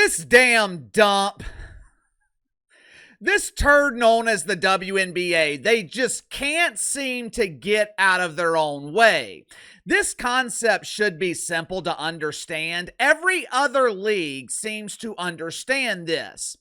This damn dump. This turd known as the WNBA, they just can't seem to get out of their own way. This concept should be simple to understand. Every other league seems to understand this.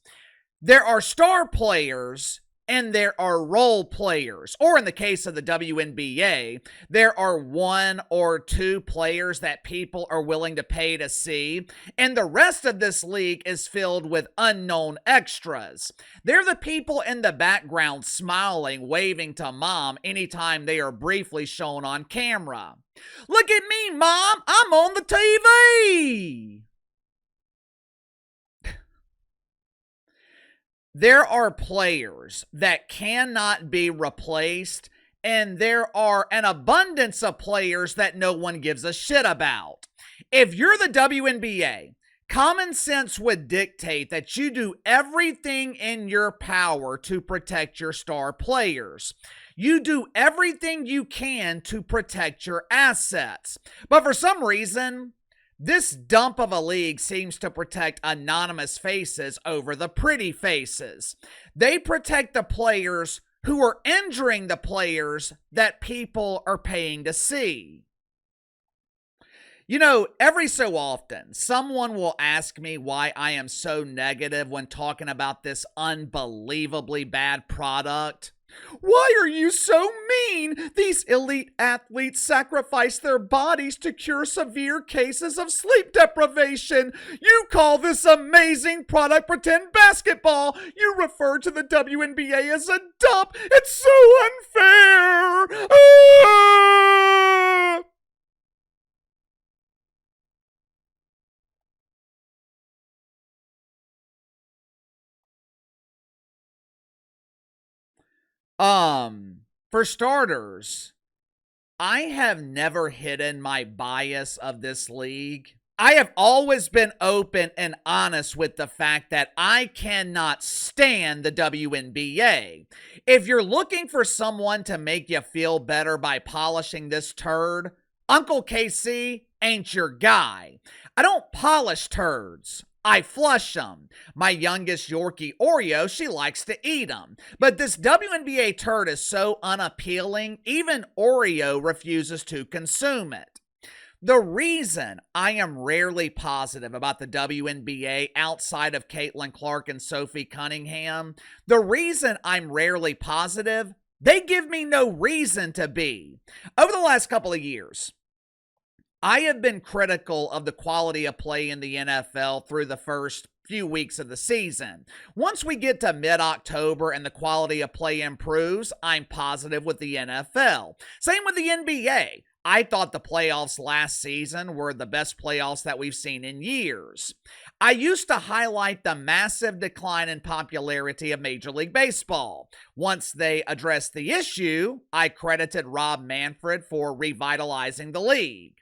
There are star players and there are role players. Or in the case of the WNBA, there are one or two players that people are willing to pay to see, and the rest of this league is filled with unknown extras. They're the people in the background smiling, waving to mom anytime they are briefly shown on camera. Look at me, mom, I'm on the TV. There are players that cannot be replaced, and there are an abundance of players that no one gives a shit about. If you're the WNBA, common sense would dictate that you do everything in your power to protect your star players. You do everything you can to protect your assets. But for some reason, this dump of a league seems to protect anonymous faces over the pretty faces. They protect the players who are injuring the players that people are paying to see. You know, every so often, someone will ask me why I am so negative when talking about this unbelievably bad product. Why are you so mean? These elite athletes sacrifice their bodies to cure severe cases of sleep deprivation. You call this amazing product pretend basketball. You refer to the WNBA as a dump. It's so unfair. For starters, I have never hidden my bias of this league. I have always been open and honest with the fact that I cannot stand the WNBA. If you're looking for someone to make you feel better by polishing this turd, Uncle KC ain't your guy. I don't polish turds. I flush them. My youngest Yorkie Oreo, she likes to eat them. But this WNBA turd is so unappealing, even Oreo refuses to consume it. The reason I am rarely positive about the WNBA outside of Caitlin Clark and Sophie Cunningham, the reason I'm rarely positive, they give me no reason to be. Over the last couple of years, I have been critical of the quality of play in the NFL through the first few weeks of the season. Once we get to mid-October and the quality of play improves, I'm positive with the NFL. Same with the NBA. I thought the playoffs last season were the best playoffs that we've seen in years. I used to highlight the massive decline in popularity of Major League Baseball. Once they addressed the issue, I credited Rob Manfred for revitalizing the league.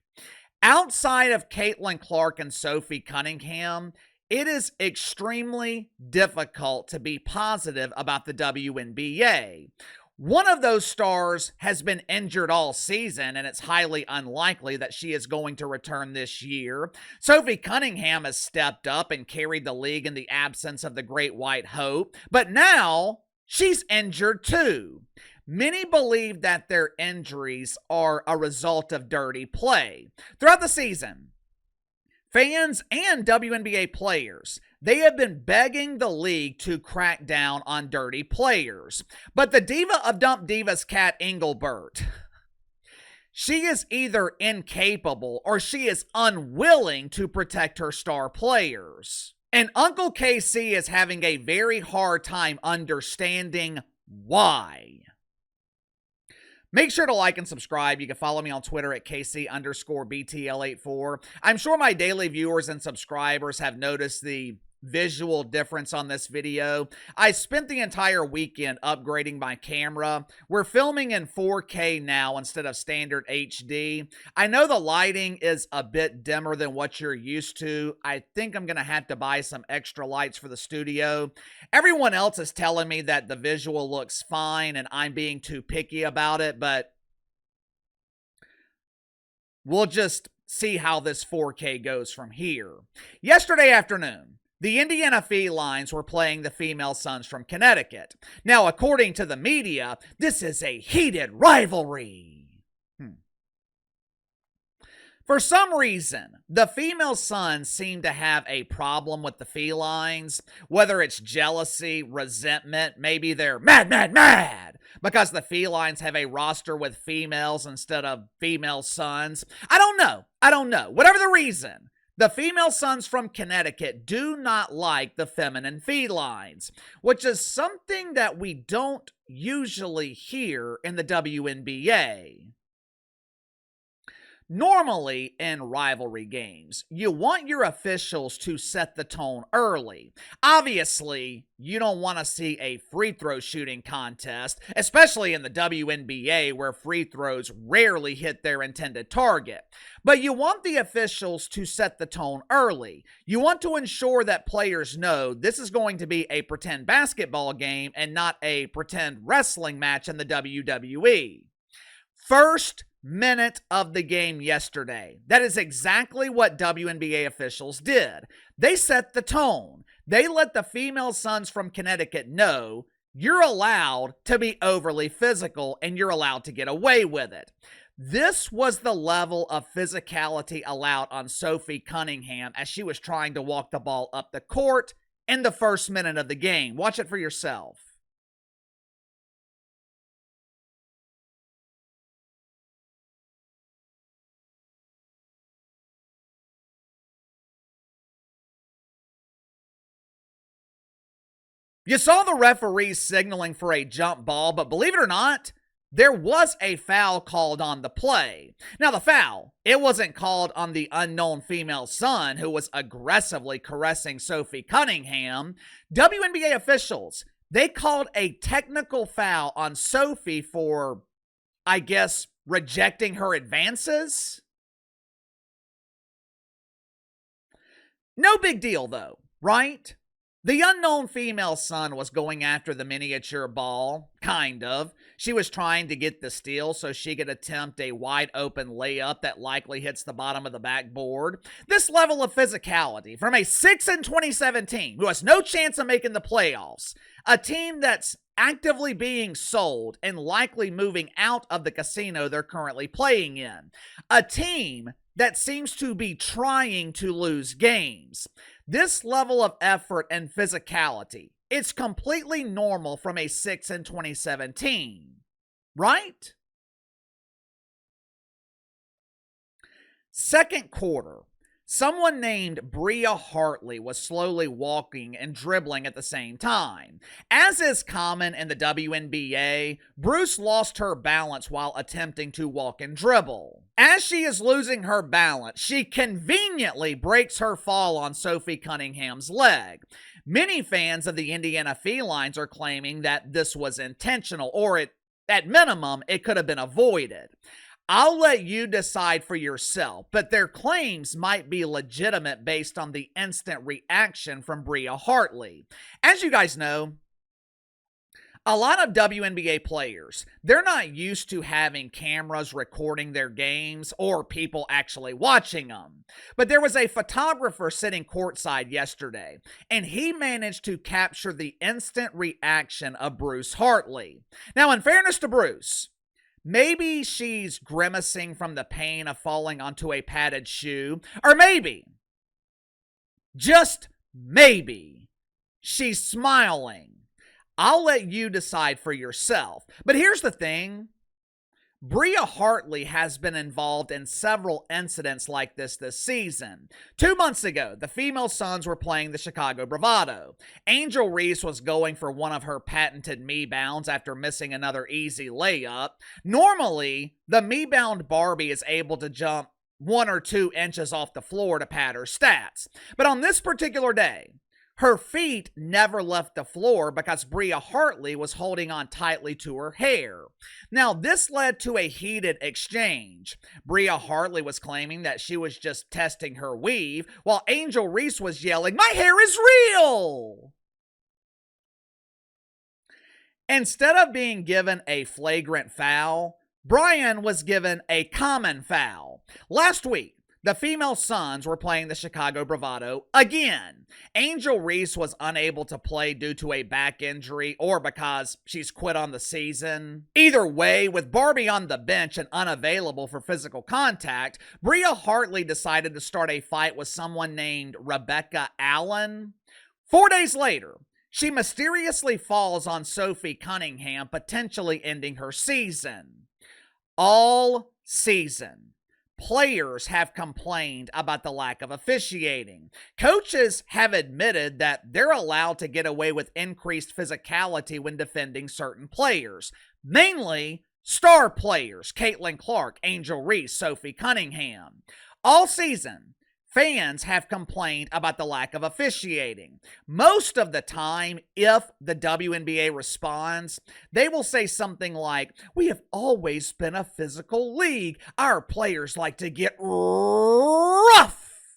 Outside of Caitlin Clark and Sophie Cunningham, it is extremely difficult to be positive about the WNBA. One of those stars has been injured all season, and it's highly unlikely that she is going to return this year. Sophie Cunningham has stepped up and carried the league in the absence of the Great White Hope, but now she's injured too. Many believe that their injuries are a result of dirty play. Throughout the season, fans and WNBA players, they have been begging the league to crack down on dirty players. But the diva of dump divas, Cathy Engelbert, she is either incapable or she is unwilling to protect her star players. And Uncle KC is having a very hard time understanding why. Make sure to like and subscribe. You can follow me on Twitter at KC_BTL84. I'm sure my daily viewers and subscribers have noticed the visual difference on this video. I spent the entire weekend upgrading my camera. We're filming in 4K now instead of standard HD. I know the lighting is a bit dimmer than what you're used to. I think I'm going to have to buy some extra lights for the studio. Everyone else is telling me that the visual looks fine and I'm being too picky about it, but we'll just see how this 4K goes from here. Yesterday afternoon, The Indiana Felines were playing the female Suns from Connecticut. Now, according to the media, this is a heated rivalry. For some reason, the female Suns seem to have a problem with the Felines, whether it's jealousy, resentment, maybe they're mad because the Felines have a roster with females instead of female Suns. I don't know. Whatever the reason, the female Suns from Connecticut do not like the feminine Felines, which is something that we don't usually hear in the WNBA. Normally, in rivalry games, you want your officials to set the tone early. Obviously, you don't want to see a free throw shooting contest, especially in the WNBA where free throws rarely hit their intended target. But you want the officials to set the tone early. You want to ensure that players know this is going to be a pretend basketball game and not a pretend wrestling match in the WWE. First minute of the game yesterday. That is exactly what WNBA officials did. They set the tone. They let the female Suns from Connecticut know you're allowed to be overly physical and you're allowed to get away with it. This was the level of physicality allowed on Sophie Cunningham as she was trying to walk the ball up the court in the first minute of the game. Watch it for yourself. You saw the referees signaling for a jump ball, but believe it or not, there was a foul called on the play. Now, the foul, it wasn't called on the unknown female Sun who was aggressively caressing Sophie Cunningham. WNBA officials, they called a technical foul on Sophie for, I guess, rejecting her advances. No big deal, though, right? The unknown female Sun was going after the miniature ball, kind of. She was trying to get the steal so she could attempt a wide open layup that likely hits the bottom of the backboard. This level of physicality from a 6-27 team who has no chance of making the playoffs, a team that's actively being sold and likely moving out of the casino they're currently playing in, a team that seems to be trying to lose games. This level of effort and physicality, it's completely normal from a 6-27 team, right? Second quarter, someone named Bria Hartley was slowly walking and dribbling at the same time. As is common in the WNBA, Bruce lost her balance while attempting to walk and dribble. As she is losing her balance, she conveniently breaks her fall on Sophie Cunningham's leg. Many fans of the Indiana Felines are claiming that this was intentional, or at minimum, it could have been avoided. I'll let you decide for yourself, but their claims might be legitimate based on the instant reaction from Bria Hartley. As you guys know, a lot of WNBA players, they're not used to having cameras recording their games or people actually watching them. But there was a photographer sitting courtside yesterday, and he managed to capture the instant reaction of Bruce Hartley. Now, in fairness to Bruce, maybe she's grimacing from the pain of falling onto a padded shoe, or maybe, just maybe, she's smiling. I'll let you decide for yourself. But here's the thing. Bria Hartley has been involved in several incidents like this season. 2 months ago, the female Suns were playing the Chicago Bravado. Angel Reese was going for one of her patented me-bounds after missing another easy layup. Normally, the me-bound Barbie is able to jump 1 or 2 inches off the floor to pad her stats. But on this particular day, her feet never left the floor because Bria Hartley was holding on tightly to her hair. Now, this led to a heated exchange. Bria Hartley was claiming that she was just testing her weave, while Angel Reese was yelling, "My hair is real!" Instead of being given a flagrant foul, Brian was given a common foul. Last week, The female Suns were playing the Chicago Bravado again. Angel Reese was unable to play due to a back injury or because she's quit on the season. Either way, with Barbie on the bench and unavailable for physical contact, Bria Hartley decided to start a fight with someone named Rebecca Allen. 4 days later, she mysteriously falls on Sophie Cunningham, potentially ending her season. All season, players have complained about the lack of officiating. Coaches have admitted that they're allowed to get away with increased physicality when defending certain players, mainly star players, Caitlin Clark, Angel Reese, Sophie Cunningham. All season, fans have complained about the lack of officiating. Most of the time, if the WNBA responds, they will say something like, "We have always been a physical league. Our players like to get rough."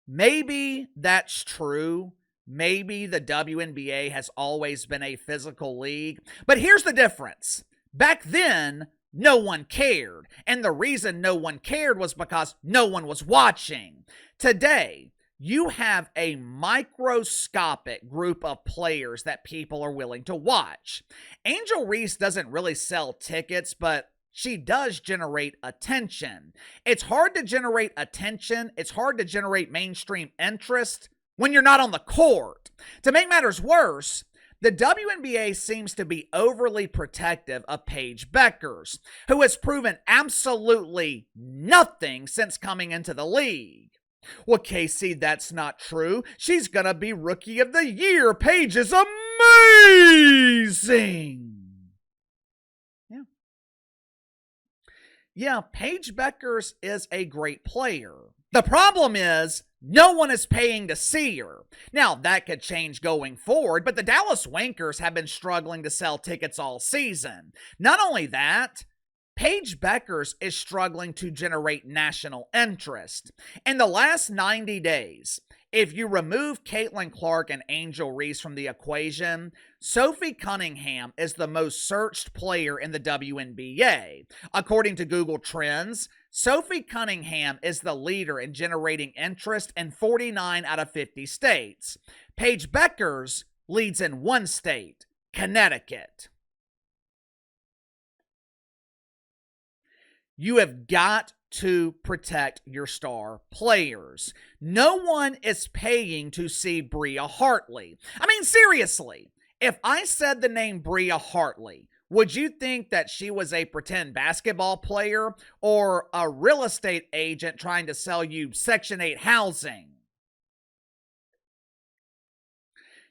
Maybe that's true. Maybe the WNBA has always been a physical league. But here's the difference. Back then, no one cared. And the reason no one cared was because no one was watching. Today, you have a microscopic group of players that people are willing to watch. Angel Reese doesn't really sell tickets, but she does generate attention. It's hard to generate attention. It's hard to generate mainstream interest when you're not on the court. To make matters worse, the WNBA seems to be overly protective of Paige Bueckers, who has proven absolutely nothing since coming into the league. Well, Casey, that's not true. She's going to be Rookie of the Year. Paige is amazing. Yeah, Paige Bueckers is a great player. The problem is, no one is paying to see her. Now, that could change going forward, but the Dallas Winkers have been struggling to sell tickets all season. Not only that, Paige Bueckers is struggling to generate national interest. In the last 90 days, if you remove Caitlin Clark and Angel Reese from the equation, Sophie Cunningham is the most searched player in the WNBA. According to Google Trends, Sophie Cunningham is the leader in generating interest in 49 out of 50 states. Paige Bueckers leads in one state, Connecticut. You have got to protect your star players. No one is paying to see Bria Hartley. I mean, seriously, if I said the name Bria Hartley, would you think that she was a pretend basketball player or a real estate agent trying to sell you Section 8 housing?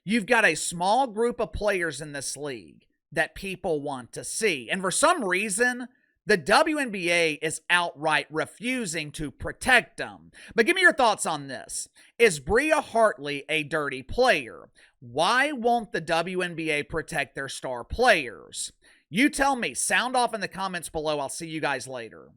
You've got a small group of players in this league that people want to see. And for some reason, the WNBA is outright refusing to protect them. But give me your thoughts on this. Is Bria Hartley a dirty player? Why won't the WNBA protect their star players? You tell me. Sound off in the comments below. I'll see you guys later.